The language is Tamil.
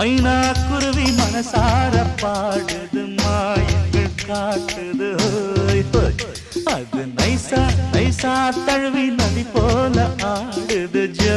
மைனா குருவி மனசார பாடுது மாயங்கள் காட்டுது ஹோய் ஹோய். அது நைசா நைசா தழுவி நதி போல ஆடுது ஜோ